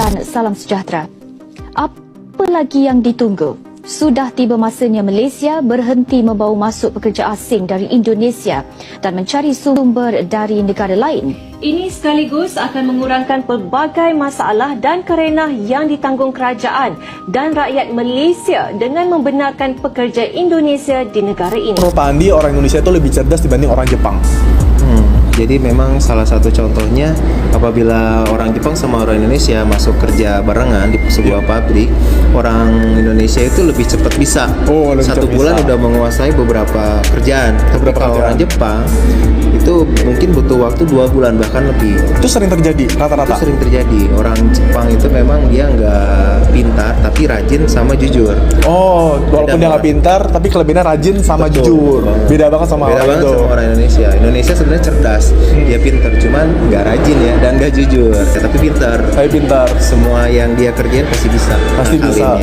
dan salam sejahtera. Apa lagi yang ditunggu? Sudah tiba masanya Malaysia berhenti membawa masuk pekerja asing dari Indonesia dan mencari sumber dari negara lain. Ini sekaligus akan mengurangkan pelbagai masalah dan kerenah yang ditanggung kerajaan dan rakyat Malaysia dengan membenarkan pekerja Indonesia di negara ini. Menurut Pak Andi, orang Indonesia itu lebih cerdas dibanding orang Jepang. Jadi memang salah satu contohnya apabila orang Jepang sama orang Indonesia masuk kerja barengan di sebuah pabrik, orang Indonesia itu lebih cepat bisa. Lebih Satu cepat bulan bisa. udah menguasai beberapa kerjaan. Tapi kalau orang Jepang itu mungkin butuh waktu 2 bulan bahkan lebih. Itu sering terjadi Itu rata-rata. sering terjadi. Orang Jepang itu memang dia nggak pintar tapi rajin sama jujur. Oh, walaupun Beda dia nggak banget. pintar, tapi kelebihannya rajin sama Betul. jujur. Beda banget sama Beda orang banget itu. sama orang Indonesia. Indonesia sebenarnya cerdas, dia pintar, cuman nggak rajin ya dan nggak jujur. Tapi pintar. Saya pintar. Semua yang dia kerjain pasti bisa. Pasti bisa.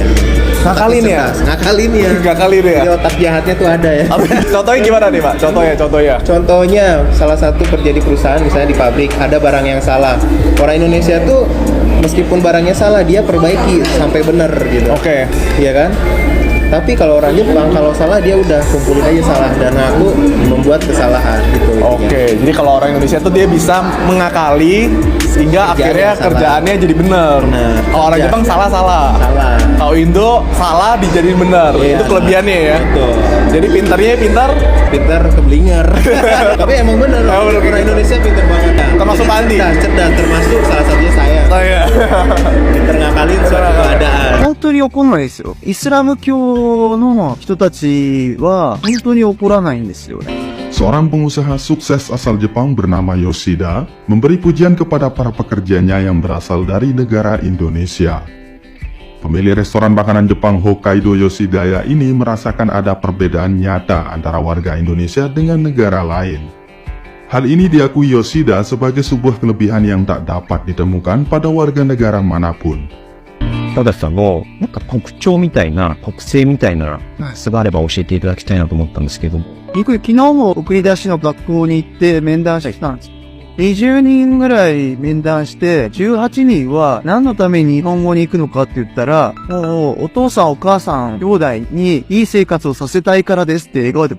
Ngakalin Tapi ya? cerdas. Ngakalin ya. Ngakalin ya? Jadi otak jahatnya tuh ada ya. Contohnya gimana nih, Pak? Contohnya. Contohnya salah satu kerja di perusahaan misalnya di pabrik ada barang yang salah. Orang Indonesia tuh meskipun barangnya salah dia perbaiki sampai benar gitu. Oke. Iya kan? Tapi kalau orang Jepang kalau salah dia udah kumpulin aja salah dan aku membuat kesalahan gitu. Oke, jadi kalau orang Indonesia tuh dia bisa mengakali sehingga Kerjaan akhirnya yang salah. kerjaannya jadi benar. Benar. Kalau orang Kerja. Jepang salah. Salah. Kalau Indo salah dijadiin benar. Iya. Itu kelebihannya ya. Betul. Jadi pintarnya pintar. Pintar keblinger. Tapi emang bener. Emang bener. Orang Indonesia pintar banget. Termasuk Pak Andi. Cerdas termasuk salah satunya saya. Saya. Pintar ngakalin suatu keadaan. 本当に怒んないですよ。イスラム教の人たちは本当に怒らないんですよね。 Seorang pengusaha sukses asal Jepang bernama Yoshida memberi pujian kepada para pekerjanya yang berasal dari negara Indonesia. Pemilik restoran makanan Jepang Hokkaido Yoshidaya ini merasakan ada perbedaan nyata antara warga Indonesia dengan negara lain. Hal ini diakui Yoshida sebagai sebuah kelebihan yang tak dapat ditemukan pada warga negara manapun. ただしさんの、なんか特徴みたいな、特性みたいな、素があれば教えていただきたいなと思ったんですけど。僕、昨日も送り出しの学校に行って面談したんです。20人ぐらい面談して、18人は何のために日本語に行くのかって言ったら、もうお父さんお母さん兄弟にいい生活をさせたいからですって笑顔で、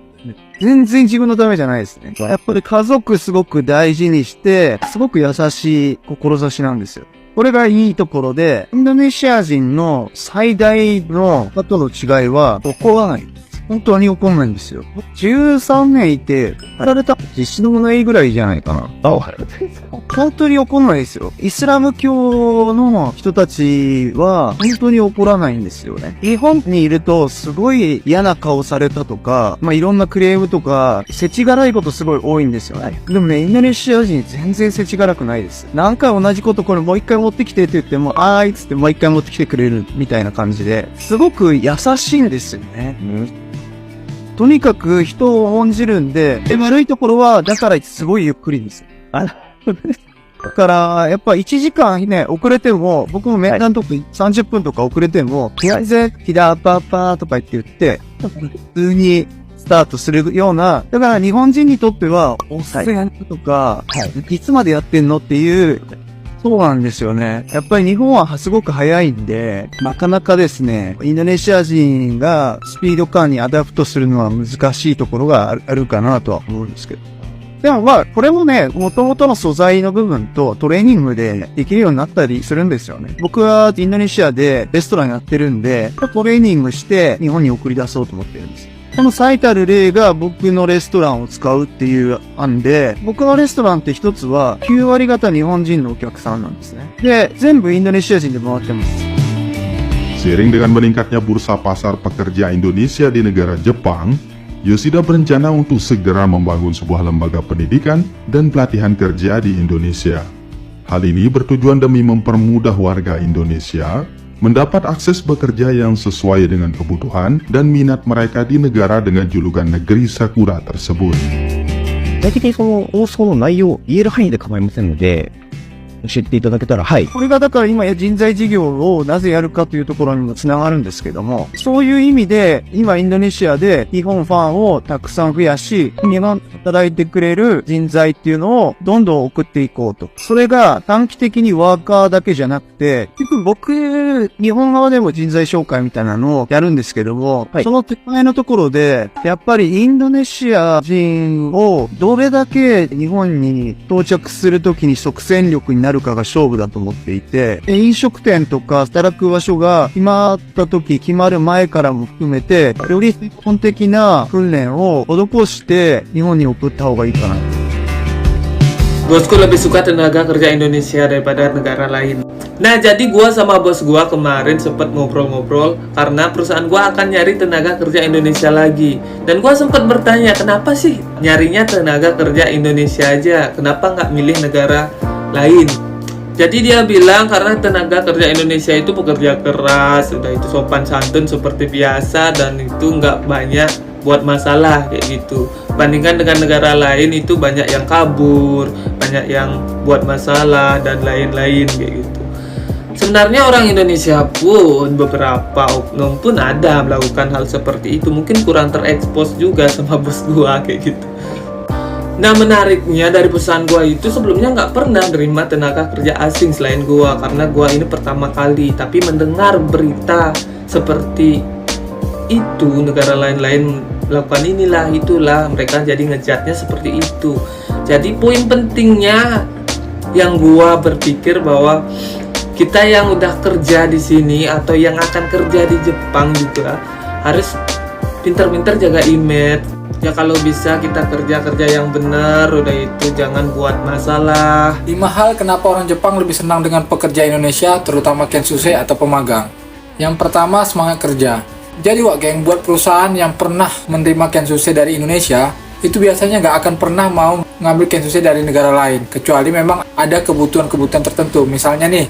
全然自分のためじゃないですね。やっぱり家族すごく大事にして、すごく優しい志なんですよ。これがいいところで、インドネシア人の最大の方との違いは怒らない。本当に怒らないんですよ。13年いて、やられた実施のないぐらいじゃないかな。本当に怒らないですよ。イスラム教の人たちは本当に怒らないんですよね。日本にいるとすごい嫌な顔されたとか、いろんなクレームとか、世知辛いことすごい多いんですよね。でもね、インドネシア人全然世知辛くないです。何回同じことこれもう一回持ってきてって言っても、あーいっつってもう一回持ってきてくれるみたいな感じで、すごく優しいんですよね。とにかく人を重んじるんで、悪いところは、だからすごいゆっくりです。だから、やっぱ1時間ね、遅れても、僕も面談とか30分とか遅れても、とりあえず、ヒダーパーパーとか言って、普通にスタートするような、だから日本人にとっては、遅いとか、いつまでやってんのっていう、そうなんですよね。やっぱり日本はすごく早いんで、なかなかですね、インドネシア人がスピード感にアダプトするのは難しいところがあるかなとは思うんですけど。でもこれもね、元々の素材の部分とトレーニングでできるようになったりするんですよね。僕はインドネシアでレストランやってるんで、トレーニングして日本に送り出そうと思ってるんです。この最たる例が僕のレストランを使うっていう案で、僕のレストランって一つは9割方日本人のお客さんなんですね。で、全部インドネシア人で回ってます。 Seiring dengan meningkatnya bursa pasar pekerja Indonesia di negara Jepang, Yoshida berencana untuk segera membangun sebuah lembaga pendidikan dan pelatihan kerja di Indonesia. Hal ini bertujuan demi mempermudah warga Indonesia mendapat akses bekerja yang sesuai dengan kebutuhan dan minat mereka di negara dengan julukan negeri Sakura tersebut. 具体的にその放送の内容を言える範囲で構いませんので、教えていただけたら、はい。これがだから今人材事業をなぜやるかというところにもつながるんですけども、そういう意味で今インドネシアで日本ファンをたくさん増やし、日本で働いてくれる人材っていうのをどんどん送っていこうと。それが短期的にワーカーだけじゃなくて、結局僕、日本側でも人材紹介みたいなのをやるんですけども、はいその手前のところで、やっぱりインドネシア人をどれだけ日本に到着するときに即戦力になるかが勝負だと思っていて、飲食店とか働く場所が決まったとき、決まる前からも含めて、より基本的な訓練を施して日本に送った方がいいかな。 Bosku lebih suka tenaga kerja Indonesia daripada negara lain. Nah, jadi gua sama bos gua kemarin sempet ngobrol-ngobrol karena perusahaan gua akan nyari tenaga kerja Indonesia lagi. Dan gua sempet bertanya, kenapa sih nyarinya tenaga kerja Indonesia aja? Kenapa nggak milih negara lain? Jadi dia bilang karena tenaga kerja Indonesia itu pekerja keras, udah itu sopan santun seperti biasa dan itu nggak banyak buat masalah kayak gitu. Bandingkan dengan negara lain itu banyak yang kabur, banyak yang buat masalah dan lain-lain kayak gitu. Sebenarnya orang Indonesia pun beberapa oknum pun ada melakukan hal seperti itu. Mungkin kurang terekspos juga sama bos gua kayak gitu. Nah, menariknya dari perusahaan gua itu sebelumnya nggak pernah nerima tenaga kerja asing selain gua, karena gua ini pertama kali. Tapi mendengar berita seperti itu, negara lain-lain melakukan inilah itulah, mereka jadi ngejatnya seperti itu. Jadi poin pentingnya yang gua berpikir bahwa kita yang udah kerja di sini atau yang akan kerja di Jepang juga harus pintar-pintar jaga image. Ya kalau bisa kita kerja yang benar, udah itu jangan buat masalah. 5 hal kenapa orang Jepang lebih senang dengan pekerja Indonesia, terutama Kensusei atau pemagang. Yang pertama, semangat kerja. Jadi wak geng, buat perusahaan yang pernah menerima Kensusei dari Indonesia, itu biasanya nggak akan pernah mau ngambil Kensusei dari negara lain, kecuali memang ada kebutuhan-kebutuhan tertentu. Misalnya nih,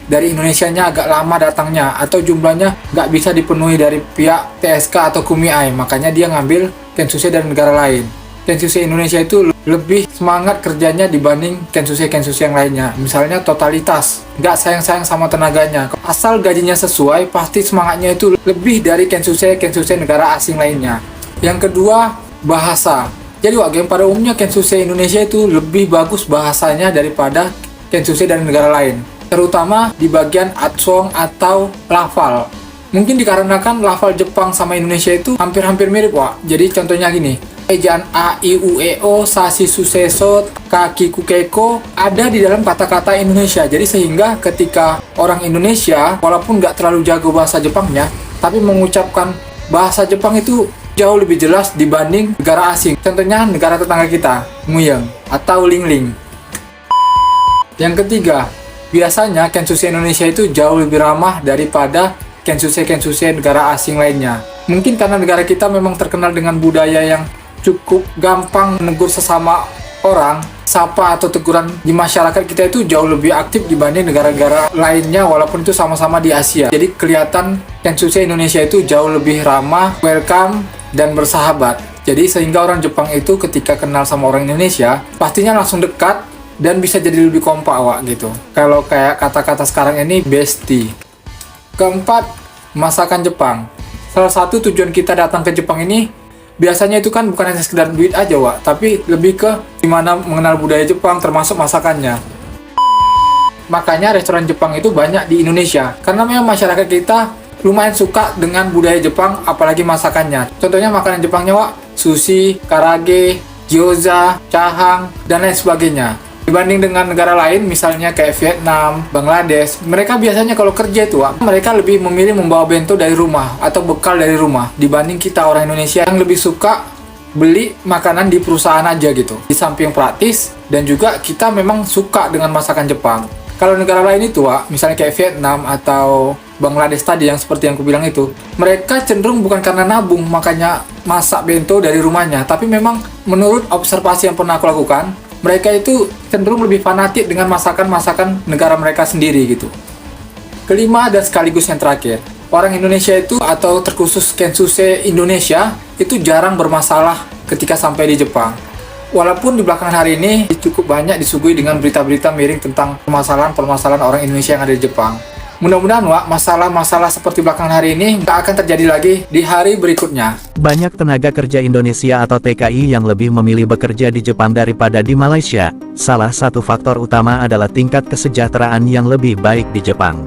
dari Indonesianya agak lama datangnya, atau jumlahnya nggak bisa dipenuhi dari pihak TSK atau Kumiai, makanya dia ngambil Kensusei dari negara lain. Kensusei Indonesia itu lebih semangat kerjanya dibanding Kensusei yang lainnya. Misalnya totalitas, nggak sayang-sayang sama tenaganya. Asal gajinya sesuai, pasti semangatnya itu lebih dari Kensusei negara asing lainnya. Yang kedua, bahasa. Jadi wak geng, pada umumnya Kensusei Indonesia itu lebih bagus bahasanya daripada Kensusei dari negara lain, terutama di bagian atsong atau lafal. Mungkin dikarenakan lafal Jepang sama Indonesia itu hampir-hampir mirip wak. Jadi contohnya gini, ejaan a, i, u, e, o, sashi, suseso, kaki, kukeko ada di dalam kata-kata Indonesia. Jadi sehingga ketika orang Indonesia walaupun nggak terlalu jago bahasa Jepangnya, tapi mengucapkan bahasa Jepang itu jauh lebih jelas dibanding negara asing. Contohnya negara tetangga kita, Muyang atau Lingling. Yang ketiga, biasanya Kensusei Indonesia itu jauh lebih ramah daripada Kensusei negara asing lainnya. Mungkin karena negara kita memang terkenal dengan budaya yang cukup gampang menegur sesama orang, sapa atau teguran di masyarakat kita itu jauh lebih aktif dibanding negara-negara lainnya walaupun itu sama-sama di Asia. Jadi kelihatan Kensusei Indonesia itu jauh lebih ramah, welcome, dan bersahabat. Jadi sehingga orang Jepang itu ketika kenal sama orang Indonesia pastinya langsung dekat dan bisa jadi lebih kompak wak gitu. Kalau kayak kata-kata sekarang ini bestie. Keempat, masakan Jepang. Salah satu tujuan kita datang ke Jepang ini biasanya itu kan bukan hanya sekedar duit aja wak, tapi lebih ke gimana mengenal budaya Jepang termasuk masakannya. Makanya restoran Jepang itu banyak di Indonesia karena memang masyarakat kita lumayan suka dengan budaya Jepang, apalagi masakannya. Contohnya makanan Jepangnya wak, sushi, karage, gyoza, chahang, dan lain sebagainya. Dibanding dengan negara lain, misalnya kayak Vietnam, Bangladesh, mereka biasanya kalau kerja itu, mereka lebih memilih membawa bento dari rumah atau bekal dari rumah. Dibanding kita orang Indonesia yang lebih suka beli makanan di perusahaan aja gitu. Di samping praktis, dan juga kita memang suka dengan masakan Jepang. Kalau negara lain itu, misalnya kayak Vietnam atau Bangladesh tadi yang seperti yang aku bilang itu, mereka cenderung bukan karena nabung makanya masak bento dari rumahnya, tapi memang menurut observasi yang pernah aku lakukan, mereka itu cenderung lebih fanatik dengan masakan-masakan negara mereka sendiri gitu. Kelima dan sekaligus yang terakhir, orang Indonesia itu atau terkhusus Kensusei Indonesia itu jarang bermasalah ketika sampai di Jepang. Walaupun di belakangan hari ini cukup banyak disuguhi dengan berita-berita miring tentang permasalahan-permasalahan orang Indonesia yang ada di Jepang. Mudah-mudahan Wak, masalah-masalah seperti belakangan hari ini nggak akan terjadi lagi di hari berikutnya. Banyak tenaga kerja Indonesia atau TKI yang lebih memilih bekerja di Jepang daripada di Malaysia. Salah satu faktor utama adalah tingkat kesejahteraan yang lebih baik di Jepang.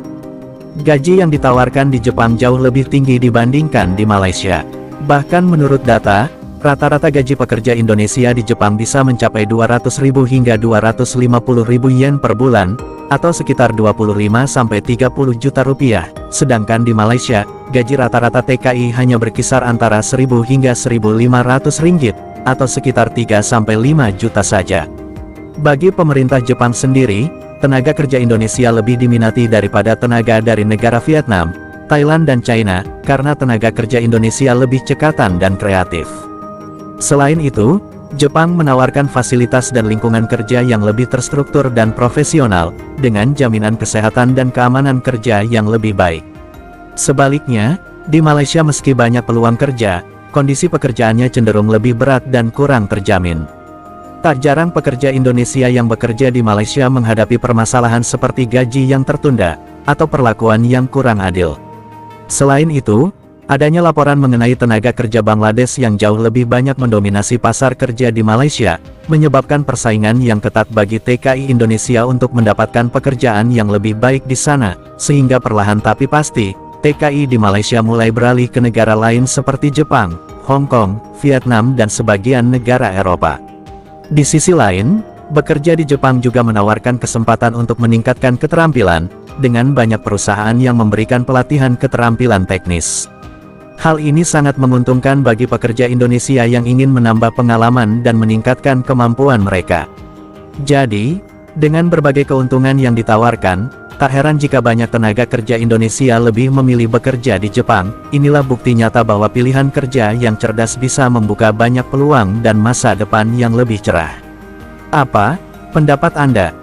Gaji yang ditawarkan di Jepang jauh lebih tinggi dibandingkan di Malaysia. Bahkan menurut data, rata-rata gaji pekerja Indonesia di Jepang bisa mencapai 200.000 hingga 250.000 yen per bulan, atau sekitar 25 sampai 30 juta rupiah. Sedangkan di Malaysia, gaji rata-rata TKI hanya berkisar antara 1.000 hingga 1.500 ringgit, atau sekitar 3 sampai 5 juta saja. Bagi pemerintah Jepang sendiri, tenaga kerja Indonesia lebih diminati daripada tenaga dari negara Vietnam, Thailand dan China, karena tenaga kerja Indonesia lebih cekatan dan kreatif. Selain itu, Jepang menawarkan fasilitas dan lingkungan kerja yang lebih terstruktur dan profesional, dengan jaminan kesehatan dan keamanan kerja yang lebih baik. Sebaliknya, di Malaysia meski banyak peluang kerja, kondisi pekerjaannya cenderung lebih berat dan kurang terjamin. Tak jarang pekerja Indonesia yang bekerja di Malaysia menghadapi permasalahan seperti gaji yang tertunda, atau perlakuan yang kurang adil. Selain itu, adanya laporan mengenai tenaga kerja Bangladesh yang jauh lebih banyak mendominasi pasar kerja di Malaysia, menyebabkan persaingan yang ketat bagi TKI Indonesia untuk mendapatkan pekerjaan yang lebih baik di sana, sehingga perlahan tapi pasti, TKI di Malaysia mulai beralih ke negara lain seperti Jepang, Hong Kong, Vietnam dan sebagian negara Eropa. Di sisi lain, bekerja di Jepang juga menawarkan kesempatan untuk meningkatkan keterampilan, dengan banyak perusahaan yang memberikan pelatihan keterampilan teknis. Hal ini sangat menguntungkan bagi pekerja Indonesia yang ingin menambah pengalaman dan meningkatkan kemampuan mereka. Jadi, dengan berbagai keuntungan yang ditawarkan, tak heran jika banyak tenaga kerja Indonesia lebih memilih bekerja di Jepang. Inilah bukti nyata bahwa pilihan kerja yang cerdas bisa membuka banyak peluang dan masa depan yang lebih cerah. Apa pendapat Anda?